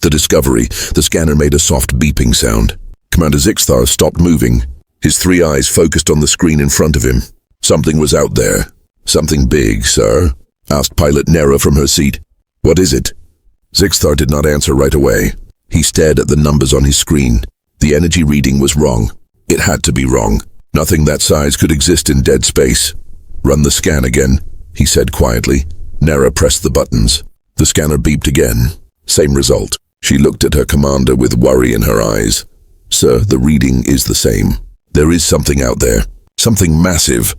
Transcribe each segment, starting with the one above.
The discovery, the scanner made a soft beeping sound. Commander Zixthar stopped moving. His three eyes focused on the screen in front of him. Something was out there. Something big, sir? Asked Pilot Nera from her seat. What is it? Zixthar did not answer right away. He stared at the numbers on his screen. The energy reading was wrong. It had to be wrong. Nothing that size could exist in dead space. Run the scan again, he said quietly. Nera pressed the buttons. The scanner beeped again. Same result. She looked at her commander with worry in her eyes. Sir, the reading is the same. There is something out there. Something massive.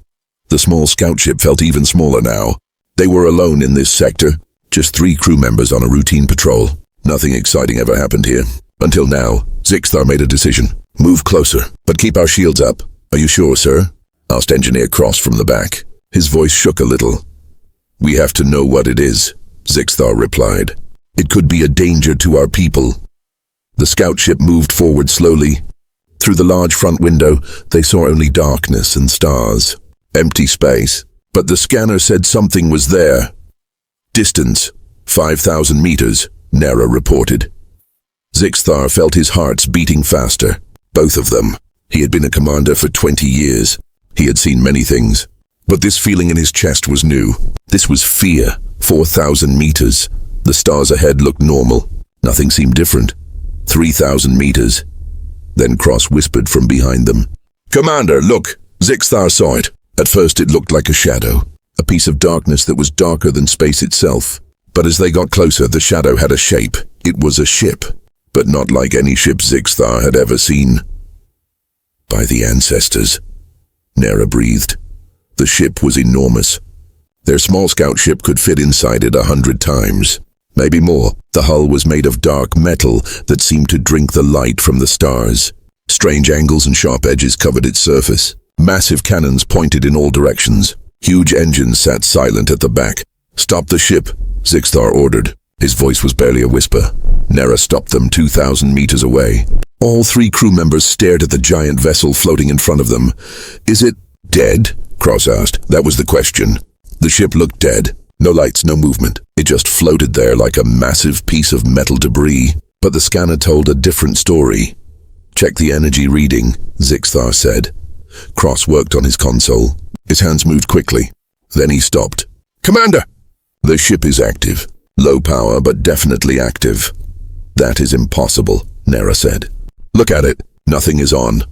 The small scout ship felt even smaller now. They were alone in this sector. Just 3 crew members on a routine patrol. Nothing exciting ever happened here. Until now, Zixthar made a decision. Move closer, but keep our shields up. Are you sure, sir? Asked Engineer Cross from the back. His voice shook a little. We have to know what it is, Zixthar replied. It could be a danger to our people. The scout ship moved forward slowly. Through the large front window, they saw only darkness and stars. Empty space. But the scanner said something was there. Distance, 5,000 meters, Nera reported. Zixthar felt his hearts beating faster. Both of them. He had been a commander for 20 years. He had seen many things. But this feeling in his chest was new. This was fear. 4,000 meters. The stars ahead looked normal. Nothing seemed different. 3,000 meters. Then Cross whispered from behind them. Commander, look! Zixthar saw it. At first it looked like a shadow. A piece of darkness that was darker than space itself. But as they got closer, the shadow had a shape. It was a ship. But not like any ship Zixthar had ever seen. By the ancestors. Nera breathed. The ship was enormous. Their small scout ship could fit inside it 100 times. Maybe more. The hull was made of dark metal that seemed to drink the light from the stars. Strange angles and sharp edges covered its surface. Massive cannons pointed in all directions. Huge engines sat silent at the back. Stop the ship, Zixthar ordered. His voice was barely a whisper. Nera stopped them 2,000 meters away. All 3 crew members stared at the giant vessel floating in front of them. Is it dead? Cross asked. That was the question. The ship looked dead. No lights, no movement. It just floated there like a massive piece of metal debris. But the scanner told a different story. Check the energy reading, Zixthar said. Cross worked on his console. His hands moved quickly. Then he stopped. Commander! The ship is active. Low power, but definitely active. That is impossible, Nera said. Look at it. Nothing is on.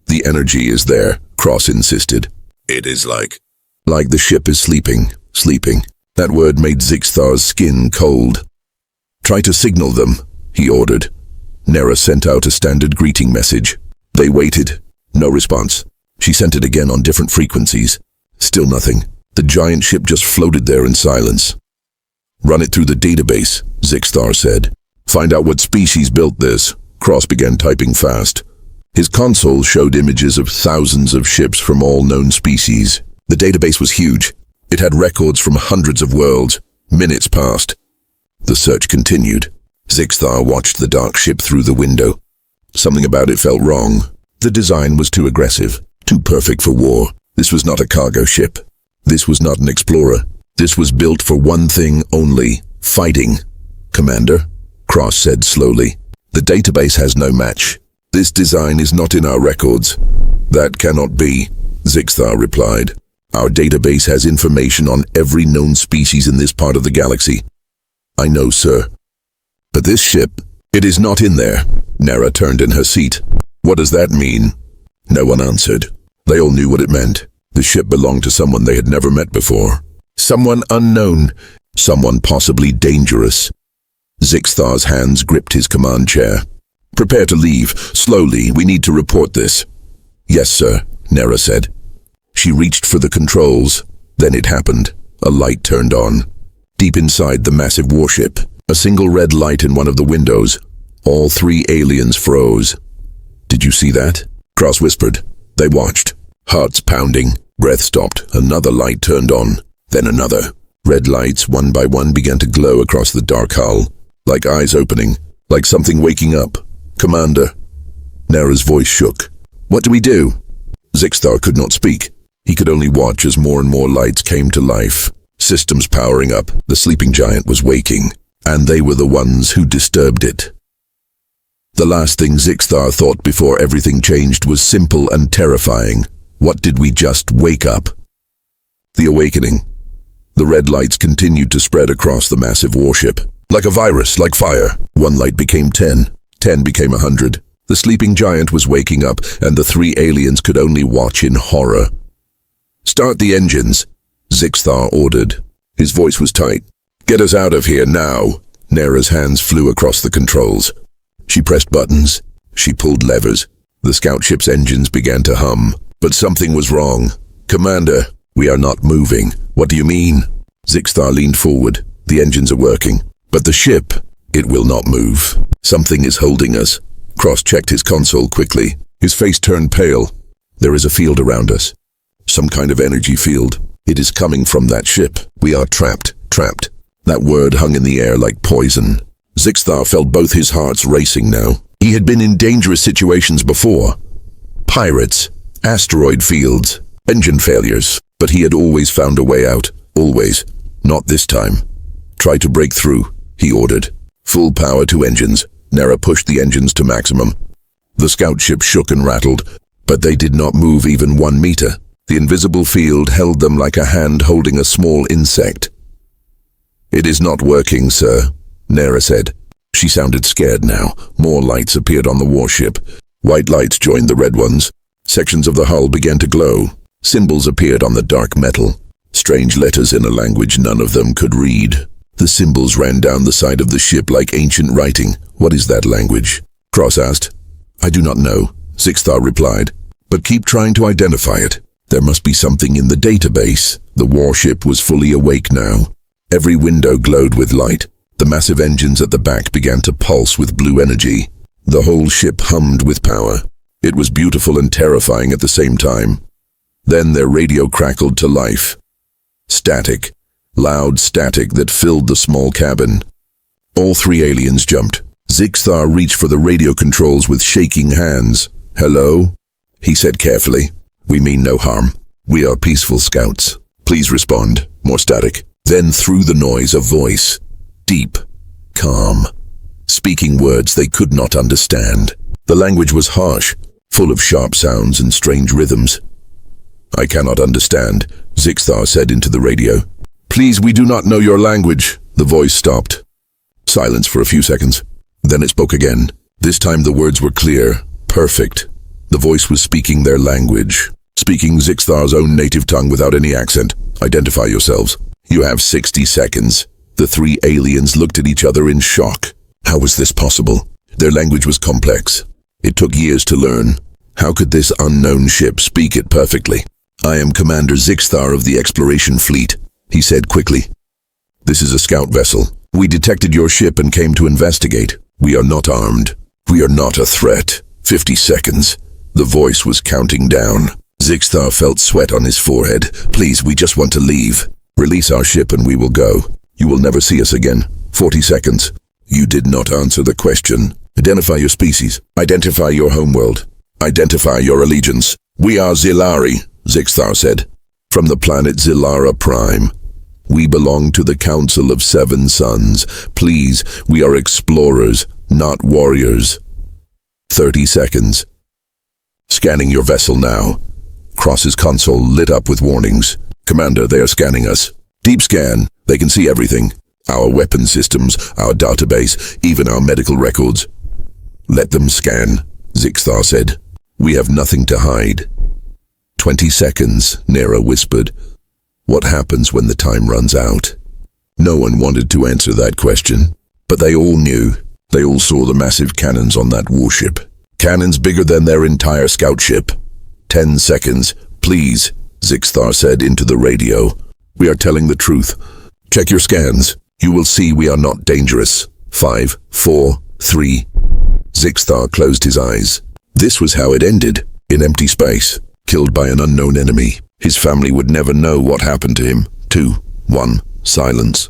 The energy is there, Cross insisted. It is like the ship is sleeping. That word made Zixthar's skin cold. Try to signal them, he ordered. Nera sent out a standard greeting message. They waited. No response. She sent it again on different frequencies. Still nothing. The giant ship just floated there in silence. Run it through the database, Zixthar said. Find out what species built this. Cross began typing fast. His console showed images of thousands of ships from all known species. The database was huge. It had records from hundreds of worlds. Minutes passed. The search continued. Zixthar watched the dark ship through the window. Something about it felt wrong. The design was too aggressive, too perfect for war. This was not a cargo ship. This was not an explorer. This was built for one thing only, fighting. Commander, Cross said slowly, the database has no match. This design is not in our records. That cannot be, Zixthar replied. Our database has information on every known species in this part of the galaxy. I know, sir. But this ship, it is not in there. Nera turned in her seat. What does that mean? No one answered. They all knew what it meant. The ship belonged to someone they had never met before. Someone unknown. Someone possibly dangerous. Zixthar's hands gripped his command chair. Prepare to leave. Slowly, we need to report this. Yes, sir, Nera said. She reached for the controls. Then it happened. A light turned on. Deep inside the massive warship, a single red light in one of the windows. All 3 aliens froze. Did you see that? Cross whispered. They watched. Hearts pounding. Breath stopped. Another light turned on. Then another. Red lights, one by one, began to glow across the dark hull. Like eyes opening. Like something waking up. Commander. Nera's voice shook. What do we do? Zixthar could not speak. He could only watch as more and more lights came to life. Systems powering up. The sleeping giant was waking. And they were the ones who disturbed it. The last thing Zixthar thought before everything changed was simple and terrifying. What did we just wake up? The awakening. The red lights continued to spread across the massive warship. Like a virus, like fire. One light became 10. 10 became 100. The sleeping giant was waking up, and the three aliens could only watch in horror. "Start the engines," Zixthar ordered. His voice was tight. "Get us out of here now." Nera's hands flew across the controls. She pressed buttons. She pulled levers. The scout ship's engines began to hum. But something was wrong. "Commander, we are not moving." "What do you mean?" Zixthar leaned forward. "The engines are working. But the ship, it will not move. Something is holding us." Cross checked his console quickly. His face turned pale. "There is a field around us. Some kind of energy field. It is coming from that ship. We are trapped. Trapped." That word hung in the air like poison. Zixthar felt both his hearts racing now. He had been in dangerous situations before. Pirates, asteroid fields, engine failures. But he had always found a way out. Always. Not this time. "Try to break through," he ordered. "Full power to engines." Nera pushed the engines to maximum. The scout ship shook and rattled, but they did not move even 1 meter. The invisible field held them like a hand holding a small insect. "It is not working, sir," Nera said. She sounded scared now. More lights appeared on the warship. White lights joined the red ones. Sections of the hull began to glow. Symbols appeared on the dark metal. Strange letters in a language none of them could read. The symbols ran down the side of the ship like ancient writing. "What is that language?" Cross asked. "I do not know," Zixthar replied. "But keep trying to identify it. There must be something in the database." The warship was fully awake now. Every window glowed with light. The massive engines at the back began to pulse with blue energy. The whole ship hummed with power. It was beautiful and terrifying at the same time. Then their radio crackled to life. Static. Loud static that filled the small cabin. All three aliens jumped. Zixthar reached for the radio controls with shaking hands. "Hello?" he said carefully. "We mean no harm. We are peaceful scouts. Please respond." More static. Then through the noise a voice. Deep. Calm. Speaking words they could not understand. The language was harsh, full of sharp sounds and strange rhythms. "I cannot understand," Zixthar said into the radio. "Please, we do not know your language." The voice stopped. Silence for a few seconds. Then it spoke again. This time the words were clear, perfect. The voice was speaking their language, speaking Zixthar's own native tongue without any accent. "Identify yourselves. You have 60 seconds. The three aliens looked at each other in shock. How was this possible? Their language was complex. It took years to learn. How could this unknown ship speak it perfectly? "I am Commander Zixthar of the Exploration Fleet," he said quickly. "This is a scout vessel. We detected your ship and came to investigate. We are not armed. We are not a threat." 50 seconds. The voice was counting down. Zixthar felt sweat on his forehead. "Please, we just want to leave. Release our ship and we will go. You will never see us again." 40 seconds. "You did not answer the question. Identify your species. Identify your homeworld. Identify your allegiance." "We are Zilari," Zixthar said. "From the planet Zilara Prime. We belong to the Council of Seven Suns. Please, we are explorers, not warriors." 30 seconds. "Scanning your vessel now." Cross's console lit up with warnings. "Commander, they are scanning us. Deep scan. They can see everything. Our weapon systems, our database, even our medical records." "Let them scan," Zixthar said. "We have nothing to hide." 20 seconds, Nera whispered. "What happens when the time runs out?" No one wanted to answer that question, but they all knew. They all saw the massive cannons on that warship. Cannons bigger than their entire scout ship. 10 seconds. "Please," Zixthar said into the radio. "We are telling the truth. Check your scans. You will see we are not dangerous." 5, 4, 3. Zixthar closed his eyes. This was how it ended, in empty space, killed by an unknown enemy. His family would never know what happened to him. 2, 1, silence.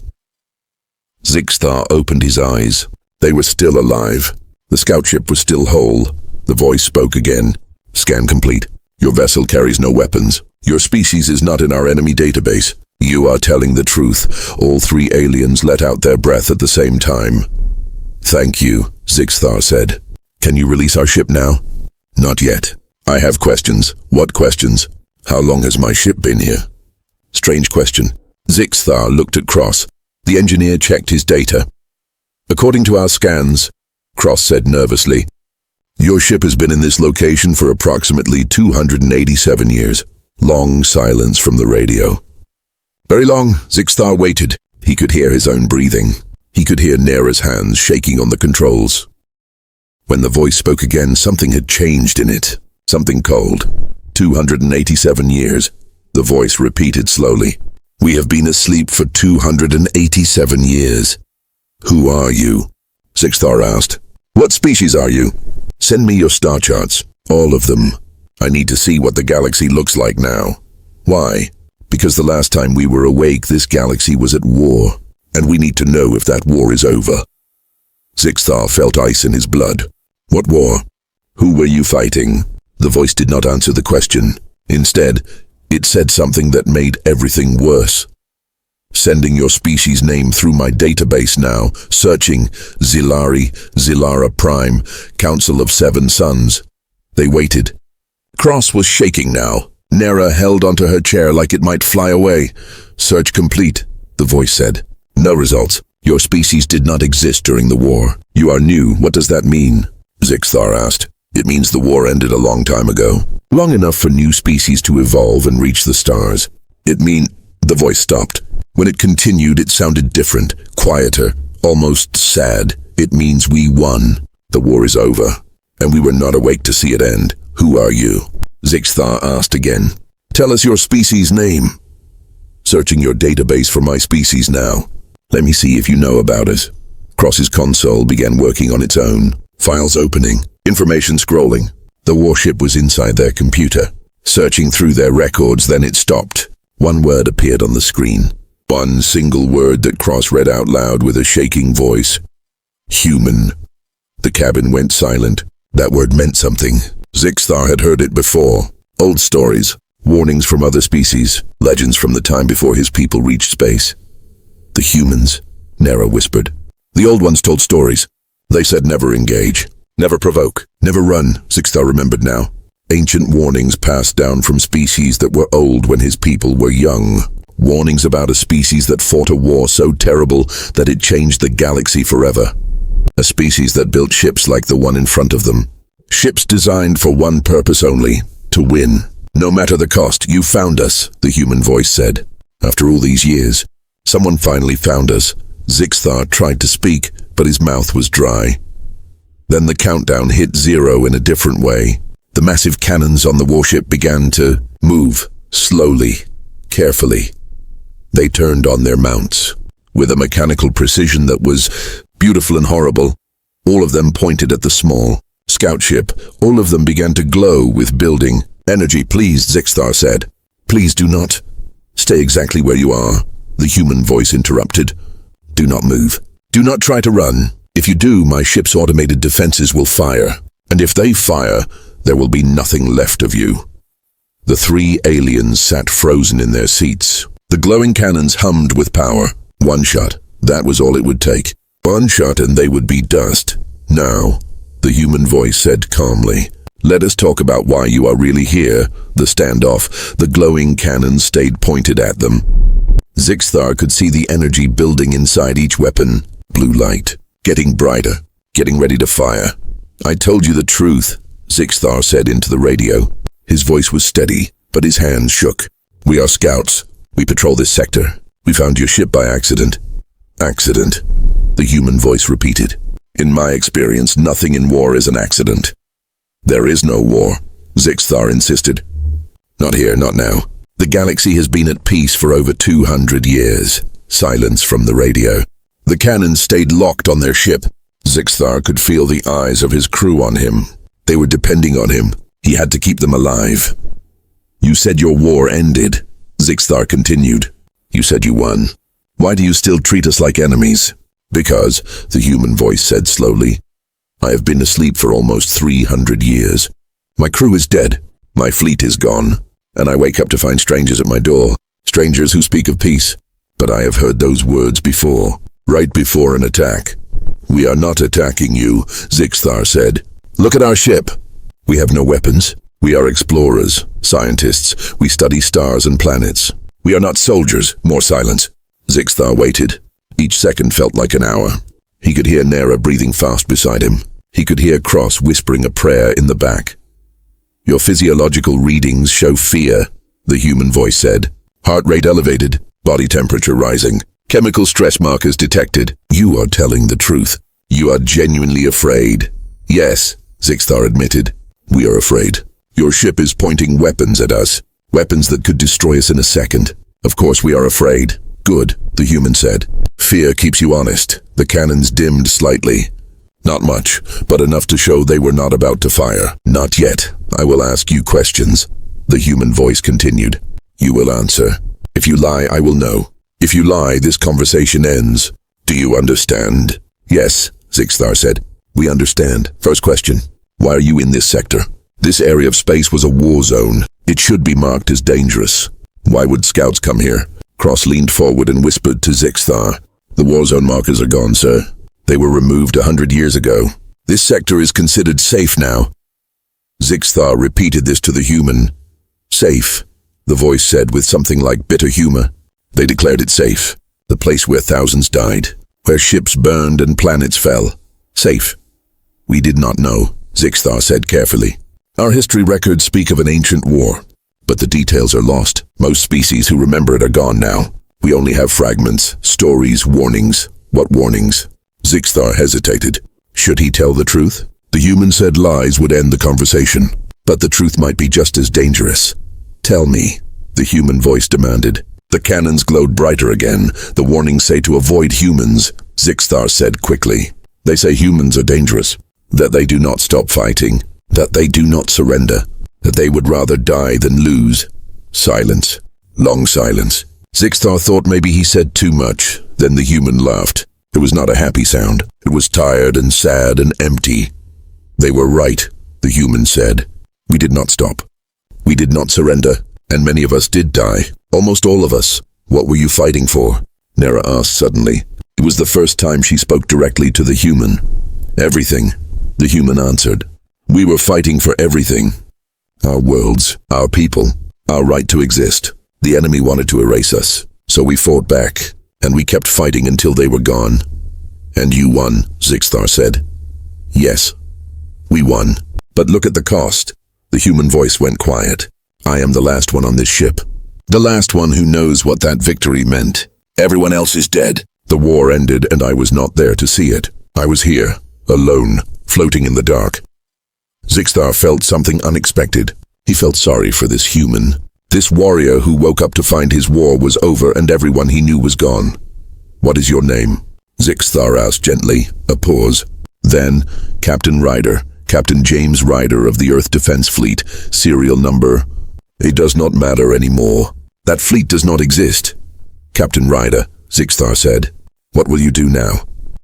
Zixthar opened his eyes. They were still alive. The scout ship was still whole. The voice spoke again. "Scan complete. Your vessel carries no weapons. Your species is not in our enemy database. You are telling the truth." All three aliens let out their breath at the same time. "Thank you," Zixthar said. Can you release our ship now? Not yet. I have questions. What questions? How long has my ship been here? Strange question. Zixthar looked at Cross. The engineer checked his data. According to our scans, Cross said nervously, your ship has been in this location for approximately 287 years. Long silence from the radio. Very long. Zixthar waited. He could hear his own breathing. He could hear Nera's hands shaking on the controls. When the voice spoke again, something had changed in it. Something cold. 287 years. The voice repeated slowly. We have been asleep for 287 years. Who are you? Zixthar asked. What species are you? Send me your star charts. All of them. I need to see what the galaxy looks like now. Why? Because the last time we were awake, this galaxy was at war, and we need to know if that war is over. Zixthar felt ice in his blood. What war? Who were you fighting? The voice did not answer the question. Instead, it said something that made everything worse. Sending your species name through my database now. Searching. Zilara Prime, Council of Seven Suns. They waited. Cross was shaking now. Nera held onto her chair like it might fly away. Search complete, the voice said. No results. Your species did not exist during the war. You are new. What does that mean? Zixthar asked. It means the war ended a long time ago. Long enough for new species to evolve and reach the stars. The voice stopped. When it continued, it sounded different, quieter, almost sad. It means we won. The war is over, and we were not awake to see it end. Who are you? Zixthar asked again. Tell us your species name. Searching your database for my species now. Let me see if you know about it. Cross's console began working on its own. Files opening. Information scrolling. The warship was inside their computer. Searching through their records, then it stopped. One word appeared on the screen. One single word that Cross read out loud with a shaking voice. Human. The cabin went silent. That word meant something. Zixthar had heard it before. Old stories, warnings from other species, legends from the time before his people reached space. The humans, Nera whispered. The old ones told stories. They said never engage, never provoke, never run, Zixthar remembered now. Ancient warnings passed down from species that were old when his people were young. Warnings about a species that fought a war so terrible that it changed the galaxy forever. A species that built ships like the one in front of them. Ships designed for one purpose only, to win. No matter the cost, you found us, the human voice said. After all these years, someone finally found us. Zixthar tried to speak, but his mouth was dry. Then the countdown hit 0 in a different way. The massive cannons on the warship began to move, slowly, carefully. They turned on their mounts. With a mechanical precision that was beautiful and horrible, all of them pointed at the small scout ship. All of them began to glow with building energy. Please, Zixthar said. Please do not. Stay exactly where you are, the human voice interrupted. Do not move. Do not try to run. If you do, my ship's automated defenses will fire. And if they fire, there will be nothing left of you. The three aliens sat frozen in their seats. The glowing cannons hummed with power. One shot. That was all it would take. One shot and they would be dust. Now, the human voice said calmly, let us talk about why you are really here. The standoff. The glowing cannons stayed pointed at them. Zixthar could see the energy building inside each weapon. Blue light. Getting brighter. Getting ready to fire. I told you the truth, Zixthar said into the radio. His voice was steady, but his hands shook. We are scouts. We patrol this sector. We found your ship by accident. Accident, the human voice repeated. In my experience, nothing in war is an accident. There is no war, Zixthar insisted. Not here, not now. The galaxy has been at peace for over 200 years. Silence from the radio. The cannons stayed locked on their ship. Zixthar could feel the eyes of his crew on him. They were depending on him. He had to keep them alive. You said your war ended, Zixthar continued. You said you won. Why do you still treat us like enemies? Because, the human voice said slowly, I have been asleep for almost 300 years. My crew is dead. My fleet is gone. And I wake up to find strangers at my door. Strangers who speak of peace. But I have heard those words before. Right before an attack. We are not attacking you, Zixthar said. Look at our ship. We have no weapons. We are explorers, scientists. We study stars and planets. We are not soldiers. More silence. Zixthar waited. Each second felt like an hour. He could hear Nera breathing fast beside him. He could hear Cross whispering a prayer in the back. Your physiological readings show fear, the human voice said. Heart rate elevated, body temperature rising, chemical stress markers detected. You are telling the truth. You are genuinely afraid. Yes, Zixthar admitted. We are afraid. Your ship is pointing weapons at us. Weapons that could destroy us in a second. Of course we are afraid. Good, the human said. Fear keeps you honest. The cannons dimmed slightly. Not much, but enough to show they were not about to fire. Not yet. I will ask you questions. The human voice continued. You will answer. If you lie, I will know. If you lie, this conversation ends. Do you understand? Yes, Zixthar said. We understand. First question. Why are you in this sector? This area of space was a war zone. It should be marked as dangerous. Why would scouts come here? Cross leaned forward and whispered to Zixthar. The war zone markers are gone, sir. They were removed 100 years ago. This sector is considered safe now. Zixthar repeated this to the human. Safe, the voice said with something like bitter humor. They declared it safe. The place where thousands died, where ships burned and planets fell. Safe. We did not know, Zixthar said carefully. Our history records speak of an ancient war, but the details are lost. Most species who remember it are gone now. We only have fragments, stories, warnings. What warnings? Zixthar hesitated. Should he tell the truth? The human said lies would end the conversation, but the truth might be just as dangerous. Tell me, the human voice demanded. The cannons glowed brighter again. The warnings say to avoid humans, Zixthar said quickly. They say humans are dangerous, that they do not stop fighting, that they do not surrender, that they would rather die than lose. Silence. Long silence. Zixthar thought maybe he said too much. Then the human laughed. It was not a happy sound. It was tired and sad and empty. They were right, the human said. We did not stop. We did not surrender, and many of us did die. Almost all of us. What were you fighting for? Nera asked suddenly. It was the first time she spoke directly to the human. Everything, the human answered. We were fighting for everything. Our worlds, our people, our right to exist. The enemy wanted to erase us, so we fought back, and we kept fighting until they were gone. And you won, Zixthar said. Yes, we won. But look at the cost. The human voice went quiet. I am the last one on this ship. The last one who knows what that victory meant. Everyone else is dead. The war ended and I was not there to see it. I was here, alone, floating in the dark. Zixthar felt something unexpected. He felt sorry for this human. This warrior who woke up to find his war was over and everyone he knew was gone. What is your name? Zixthar asked gently. A pause. Then, Captain Ryder, Captain James Ryder of the Earth Defense Fleet, serial number. It does not matter anymore. That fleet does not exist. Captain Ryder, Zixthar said. What will you do now?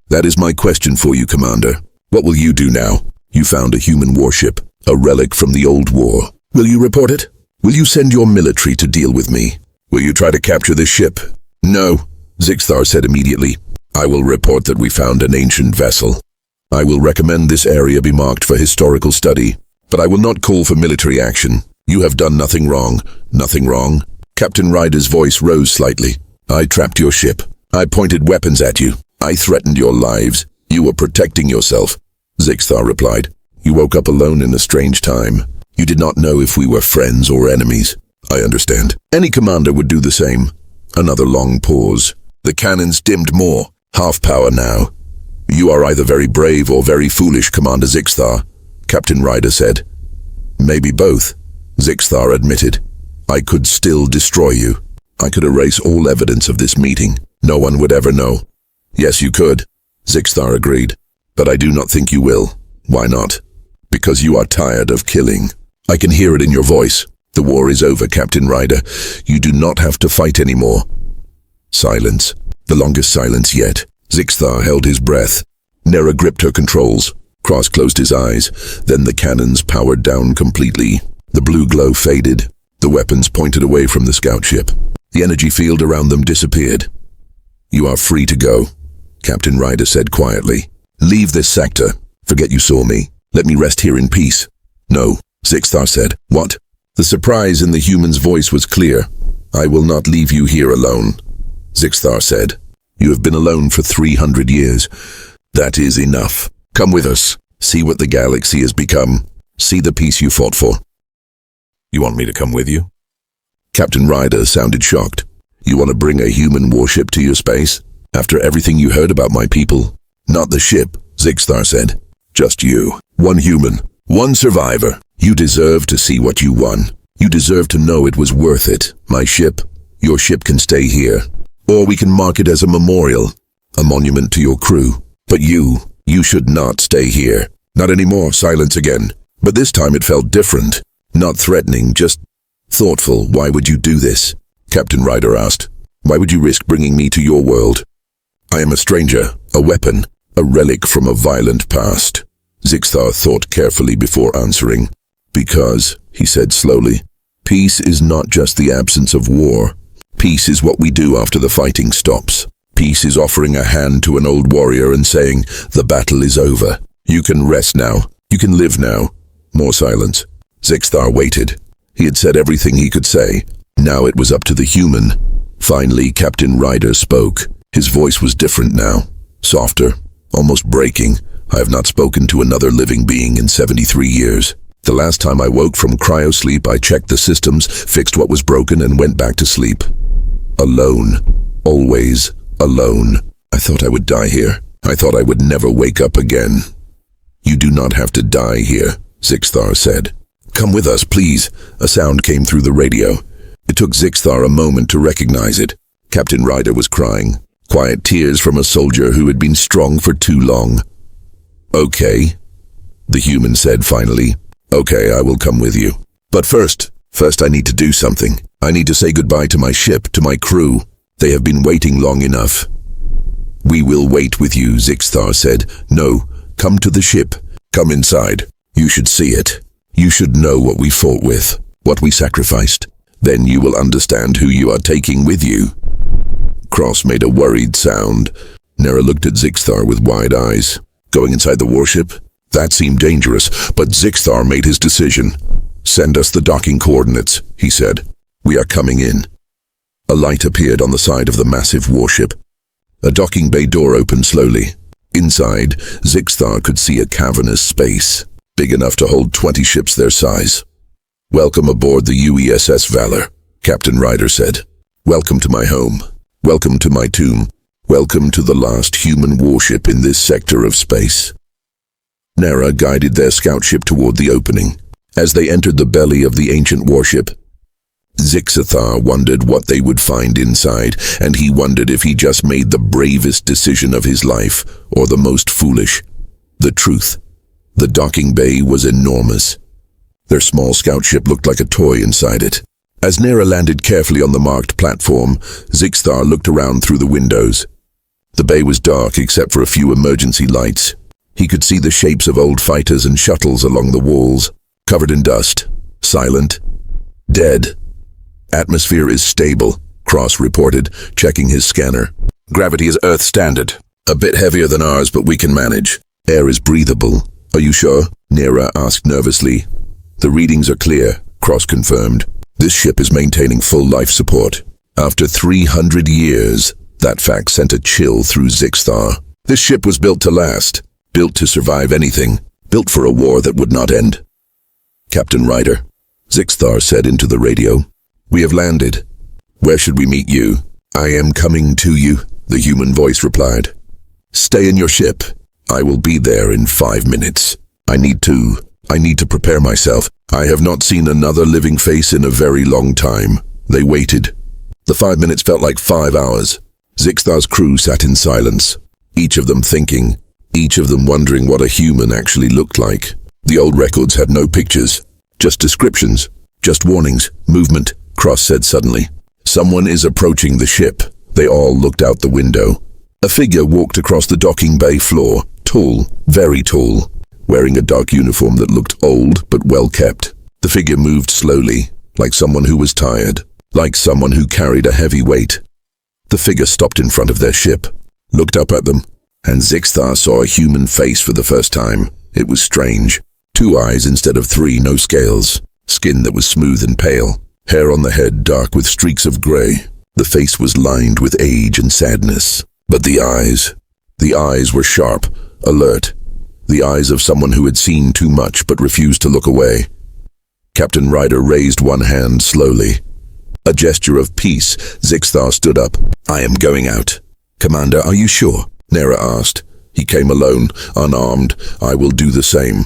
That is my question for you, Commander. What will you do now? You found a human warship, a relic from the old war. Will you report it? Will you send your military to deal with me? Will you try to capture this ship? No, Zixthar said immediately. I will report that we found an ancient vessel. I will recommend this area be marked for historical study, but I will not call for military action. You have done nothing wrong. Nothing wrong. Captain Ryder's voice rose slightly. I trapped your ship. I pointed weapons at you. I threatened your lives. You were protecting yourself. Zixthar replied. You woke up alone in a strange time. You did not know if we were friends or enemies. I understand. Any commander would do the same. Another long pause. The cannons dimmed more. Half power now. You are either very brave or very foolish, Commander Zixthar, Captain Ryder said. Maybe both, Zixthar admitted. I could still destroy you. I could erase all evidence of this meeting. No one would ever know. Yes, you could, Zixthar agreed. But I do not think you will. Why not? Because you are tired of killing. I can hear it in your voice. The war is over, Captain Ryder. You do not have to fight anymore. Silence. The longest silence yet. Zixthar held his breath. Nera gripped her controls. Cross closed his eyes. Then the cannons powered down completely. The blue glow faded. The weapons pointed away from the scout ship. The energy field around them disappeared. You are free to go, Captain Ryder said quietly. Leave this sector. Forget you saw me. Let me rest here in peace." "No," Zixthar said. "What?" The surprise in the human's voice was clear. "I will not leave you here alone," Zixthar said. "You have been alone for 300 years. That is enough. Come with us. See what the galaxy has become. See the peace you fought for." "You want me to come with you?" Captain Ryder sounded shocked. "You want to bring a human warship to your space? After everything you heard about my people?" "Not the ship," Zixthar said. "Just you. One human. One survivor. You deserve to see what you won. You deserve to know it was worth it. My ship, your ship can stay here. Or we can mark it as a memorial, a monument to your crew. But you should not stay here. Not anymore." Silence again. But this time it felt different. Not threatening, just thoughtful. "Why would you do this?" Captain Ryder asked. "Why would you risk bringing me to your world?" "I am a stranger, a weapon, a relic from a violent past." Zixthar thought carefully before answering. "Because," he said slowly, "peace is not just the absence of war. Peace is what we do after the fighting stops. Peace is offering a hand to an old warrior and saying, 'The battle is over. You can rest now. You can live now.'" More silence. Zixthar waited. He had said everything he could say. Now it was up to the human. Finally, Captain Ryder spoke. His voice was different now. Softer, almost breaking. "I have not spoken to another living being in 73 years. The last time I woke from cryosleep, I checked the systems, fixed what was broken, and went back to sleep. Alone. Always alone. I thought I would die here. I thought I would never wake up again." "You do not have to die here," Zixthar said. "Come with us, please." A sound came through the radio. It took Zixthar a moment to recognize it. Captain Ryder was crying. Quiet tears from a soldier who had been strong for too long. "Okay," the human said finally. "Okay, I will come with you. But first I need to do something. I need to say goodbye to my ship, to my crew. They have been waiting long enough." "We will wait with you," Zixthar said. "No, come to the ship. Come inside. You should see it. You should know what we fought with, what we sacrificed. Then you will understand who you are taking with you." Cross made a worried sound. Nera looked at Zixthar with wide eyes. Going inside the warship? That seemed dangerous, but Zixthar made his decision. "Send us the docking coordinates," he said. "We are coming in." A light appeared on the side of the massive warship. A docking bay door opened slowly. Inside, Zixthar could see a cavernous space, big enough to hold 20 ships their size. "Welcome aboard the UESS Valor," Captain Ryder said. "Welcome to my home. Welcome to my tomb. Welcome to the last human warship in this sector of space." Nera guided their scout ship toward the opening. As they entered the belly of the ancient warship, Zixthar wondered what they would find inside, and he wondered if he just made the bravest decision of his life, or the most foolish. The truth. The docking bay was enormous. Their small scout ship looked like a toy inside it. As Nera landed carefully on the marked platform, Zixthar looked around through the windows. The bay was dark except for a few emergency lights. He could see the shapes of old fighters and shuttles along the walls, covered in dust, silent, dead. "Atmosphere is stable," Cross reported, checking his scanner. "Gravity is Earth standard. A bit heavier than ours, but we can manage. Air is breathable." "Are you sure?" Nera asked nervously. "The readings are clear," Cross confirmed. "This ship is maintaining full life support." After 300 years, that fact sent a chill through Zixthar. This ship was built to last, built to survive anything, built for a war that would not end. "Captain Ryder," Zixthar said into the radio, "we have landed. Where should we meet you?" "I am coming to you," the human voice replied. "Stay in your ship. I will be there in 5 minutes. I need to prepare myself. I have not seen another living face in a very long time." They waited. The 5 minutes felt like 5 hours. Zixthar's crew sat in silence, each of them thinking, each of them wondering what a human actually looked like. The old records had no pictures, just descriptions, just warnings, movement. Cross said suddenly, "Someone is approaching the ship." They all looked out the window. A figure walked across the docking bay floor, tall, very tall, wearing a dark uniform that looked old but well kept. The figure moved slowly, like someone who was tired, like someone who carried a heavy weight. The figure stopped in front of their ship, looked up at them, and Zixthar saw a human face for the first time. It was strange. 2 eyes instead of 3, no scales. Skin that was smooth and pale. Hair on the head dark with streaks of gray. The face was lined with age and sadness. But the eyes were sharp, alert. The eyes of someone who had seen too much but refused to look away. Captain Ryder raised one hand slowly. A gesture of peace. Zixthar stood up. "I am going out." "Commander, are you sure?" Nera asked. "He came alone, unarmed. I will do the same."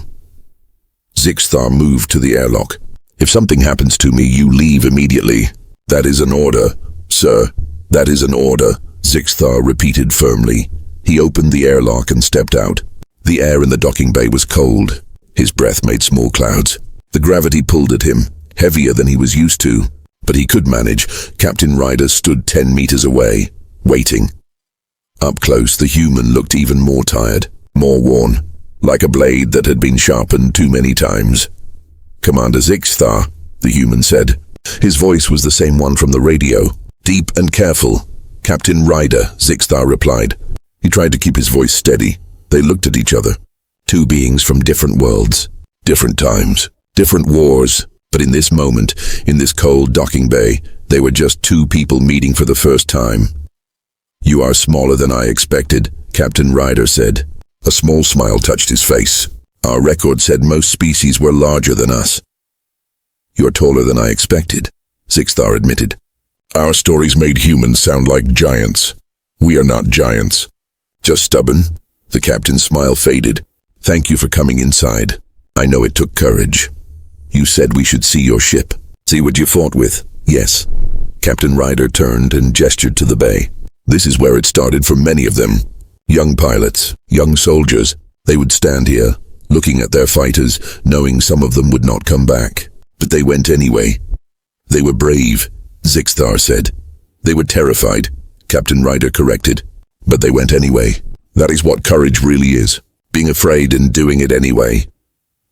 Zixthar moved to the airlock. "If something happens to me, you leave immediately." "That is an order, sir. That is an order," Zixthar repeated firmly. He opened the airlock and stepped out. The air in the docking bay was cold. His breath made small clouds. The gravity pulled at him, heavier than he was used to. But he could manage. Captain Ryder stood 10 meters away, waiting. Up close, the human looked even more tired, more worn, like a blade that had been sharpened too many times. "Commander Zixthar," the human said. His voice was the same one from the radio, deep and careful. "Captain Ryder," Zixthar replied. He tried to keep his voice steady. They looked at each other. 2 beings from different worlds, different times, different wars. But in this moment, in this cold docking bay, they were just 2 people meeting for the first time. "You are smaller than I expected," Captain Ryder said. A small smile touched his face. "Our record said most species were larger than us." "You're taller than I expected," Zixthar admitted. "Our stories made humans sound like giants. We are not giants. Just stubborn." The captain's smile faded. "Thank you for coming inside. I know it took courage. You said we should see your ship. See what you fought with." "Yes." Captain Ryder turned and gestured to the bay. "This is where it started for many of them. Young pilots, young soldiers. They would stand here, looking at their fighters, knowing some of them would not come back. But they went anyway. They were brave," Zixthar said. "They were terrified," Captain Ryder corrected. "But they went anyway. That is what courage really is. Being afraid and doing it anyway."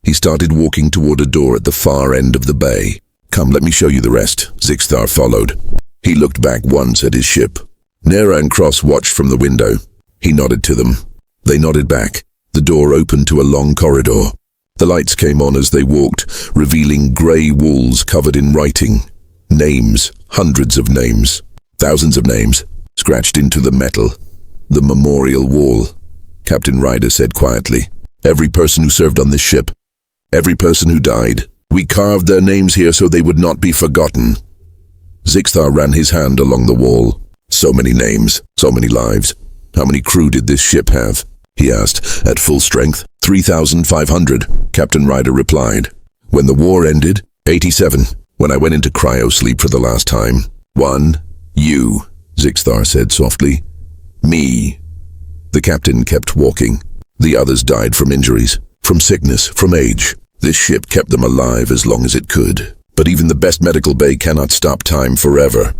He started walking toward a door at the far end of the bay. "Come, let me show you the rest." Zixthar followed. He looked back once at his ship. Nera and Cross watched from the window. He nodded to them. They nodded back. The door opened to a long corridor. The lights came on as they walked, revealing grey walls covered in writing. Names, hundreds of names, thousands of names, scratched into the metal. "The memorial wall," Captain Ryder said quietly. "Every person who served on this ship, every person who died. We carved their names here so they would not be forgotten." Zixthar ran his hand along the wall. "So many names, so many lives. How many crew did this ship have?" he asked. "At full strength, 3,500, Captain Ryder replied. "When the war ended, 87. When I went into cryo-sleep for the last time. 1, you," Zixthar said softly. "Me." The captain kept walking. The others died from injuries, from sickness, from age. This ship kept them alive as long as it could. But even the best medical bay cannot stop time forever.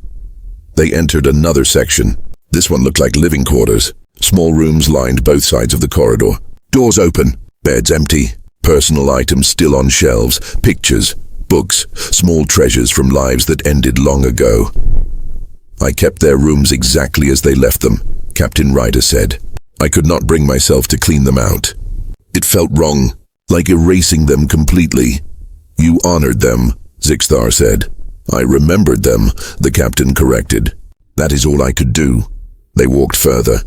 They entered another section. This one looked like living quarters. Small rooms lined both sides of the corridor. Doors open, beds empty, personal items still on shelves, pictures, books, small treasures from lives that ended long ago. "I kept their rooms exactly as they left them," Captain Ryder said. "I could not bring myself to clean them out. It felt wrong, like erasing them completely." "You honored them," Zixthar said. "I remembered them," the captain corrected. "That is all I could do." They walked further.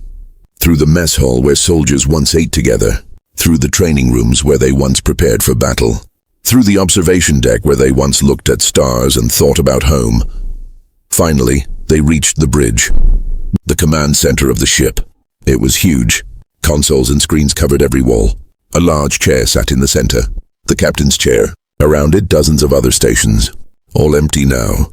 Through the mess hall where soldiers once ate together. Through the training rooms where they once prepared for battle. Through the observation deck where they once looked at stars and thought about home. Finally, they reached the bridge. The command center of the ship. It was huge. Consoles and screens covered every wall. A large chair sat in the center. The captain's chair. Around it, dozens of other stations. All empty now.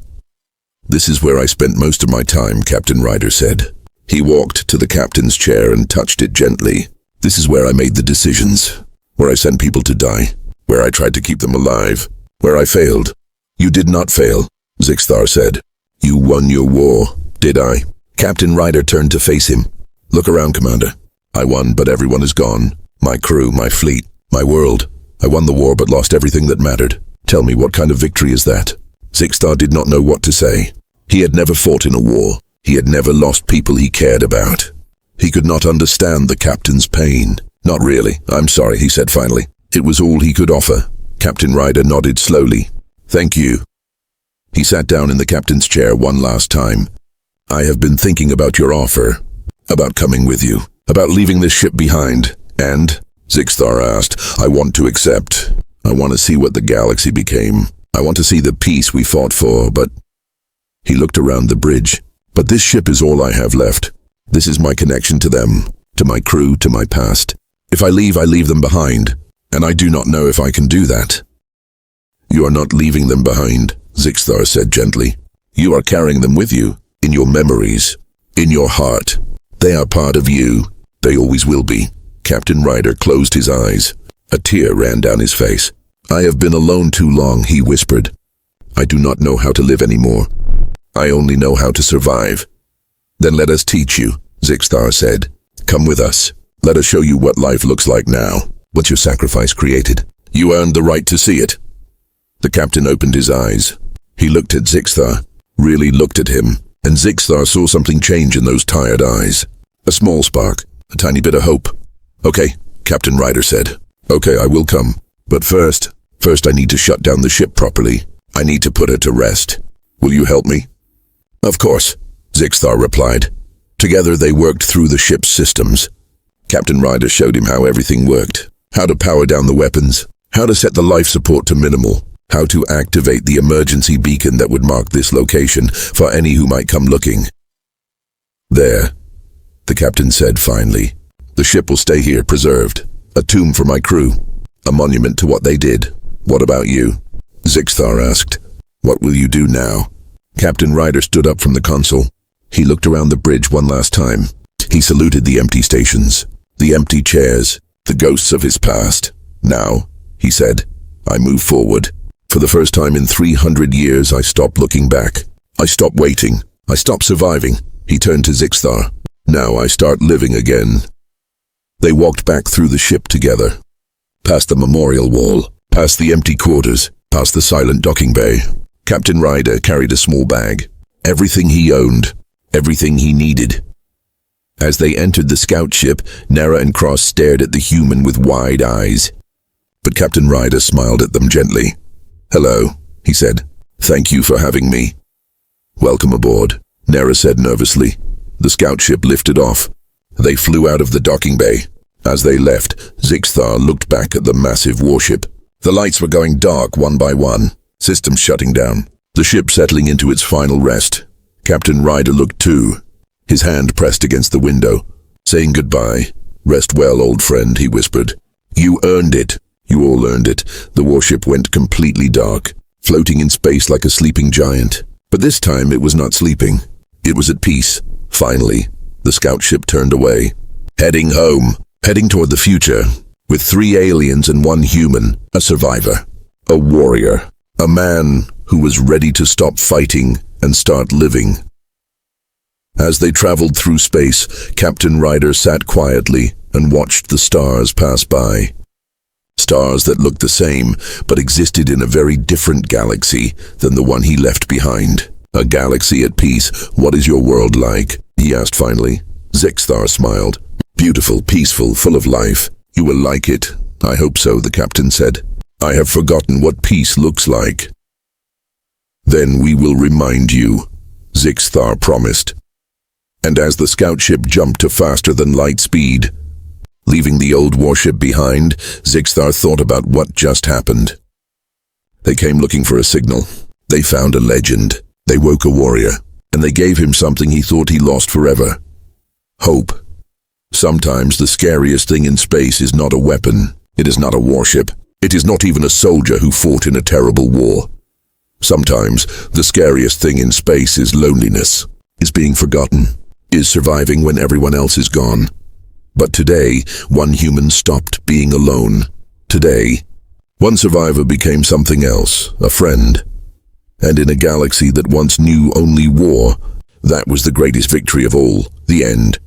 "This is where I spent most of my time," Captain Ryder said. He walked to the captain's chair and touched it gently. "This is where I made the decisions. Where I sent people to die. Where I tried to keep them alive. Where I failed." "You did not fail," Zixthar said. "You won your war." "Did I?" Captain Ryder turned to face him. "Look around, Commander. I won, but everyone is gone. My crew, my fleet, my world. I won the war but lost everything that mattered. Tell me, what kind of victory is that?" Zixthar did not know what to say. He had never fought in a war. He had never lost people he cared about. He could not understand the captain's pain. Not really, I'm sorry, he said finally. It was all he could offer. Captain Ryder nodded slowly. Thank you. He sat down in the captain's chair one last time. I have been thinking about your offer, about coming with you, about leaving this ship behind, and, Zixthar asked, I want to accept. I want to see what the galaxy became. I want to see the peace we fought for, but... He looked around the bridge. But this ship is all I have left. This is my connection to them, to my crew, to my past. If I leave them behind, and I do not know if I can do that. You are not leaving them behind, Zixthar said gently. You are carrying them with you, in your memories, in your heart. They are part of you. They always will be. Captain Ryder closed his eyes. A tear ran down his face. I have been alone too long, he whispered. I do not know how to live anymore. I only know how to survive. Then let us teach you, Zixthar said. Come with us. Let us show you what life looks like now, what your sacrifice created. You earned the right to see it. The captain opened his eyes. He looked at Zixthar, really looked at him, and Zixthar saw something change in those tired eyes. A small spark, a tiny bit of hope. Okay, Captain Ryder said. Okay, I will come. But first I need to shut down the ship properly. I need to put her to rest. Will you help me? Of course, Zixthar replied. Together they worked through the ship's systems. Captain Ryder showed him how everything worked, how to power down the weapons, how to set the life support to minimal, how to activate the emergency beacon that would mark this location for any who might come looking. There, the captain said finally. The ship will stay here preserved. A tomb for my crew. A monument to what they did. What about you? Zixthar asked. What will you do now? Captain Ryder stood up from the console. He looked around the bridge one last time. He saluted the empty stations, the empty chairs, the ghosts of his past. Now, he said, I move forward. For the first time in 300 years, I stopped looking back. I stopped waiting. I stopped surviving. He turned to Zixthar. Now I start living again. They walked back through the ship together. Past the memorial wall, past the empty quarters, past the silent docking bay. Captain Ryder carried a small bag. Everything he owned, everything he needed. As they entered the scout ship, Nera and Cross stared at the human with wide eyes. But Captain Ryder smiled at them gently. Hello, he said. Thank you for having me. Welcome aboard, Nera said nervously. The scout ship lifted off. They flew out of the docking bay. As they left, Zixthar looked back at the massive warship. The lights were going dark one by one, systems shutting down, the ship settling into its final rest. Captain Ryder looked too, his hand pressed against the window, saying goodbye. Rest well, old friend, he whispered. You earned it. You all earned it. The warship went completely dark, floating in space like a sleeping giant. But this time it was not sleeping. It was at peace. Finally, the scout ship turned away, heading home, heading toward the future, with 3 aliens and 1 human, a survivor, a warrior, a man who was ready to stop fighting and start living. As they traveled through space, Captain Ryder sat quietly and watched the stars pass by. Stars that looked the same, but existed in a very different galaxy than the one he left behind. A galaxy at peace. What is your world like? He asked finally. Zixthar smiled. Beautiful, peaceful, full of life. You will like it. I hope so, the captain said. I have forgotten what peace looks like. Then we will remind you, Zixthar promised. And as the scout ship jumped to faster than light speed, leaving the old warship behind, Zixthar thought about what just happened. They came looking for a signal. They found a legend. They woke a warrior, and they gave him something he thought he lost forever. Hope. Sometimes the scariest thing in space is not a weapon. It is not a warship. It is not even a soldier who fought in a terrible war. Sometimes the scariest thing in space is loneliness, is being forgotten, is surviving when everyone else is gone. But today, 1 human stopped being alone. Today, 1 survivor became something else, a friend. And in a galaxy that once knew only war, that was the greatest victory of all, the end.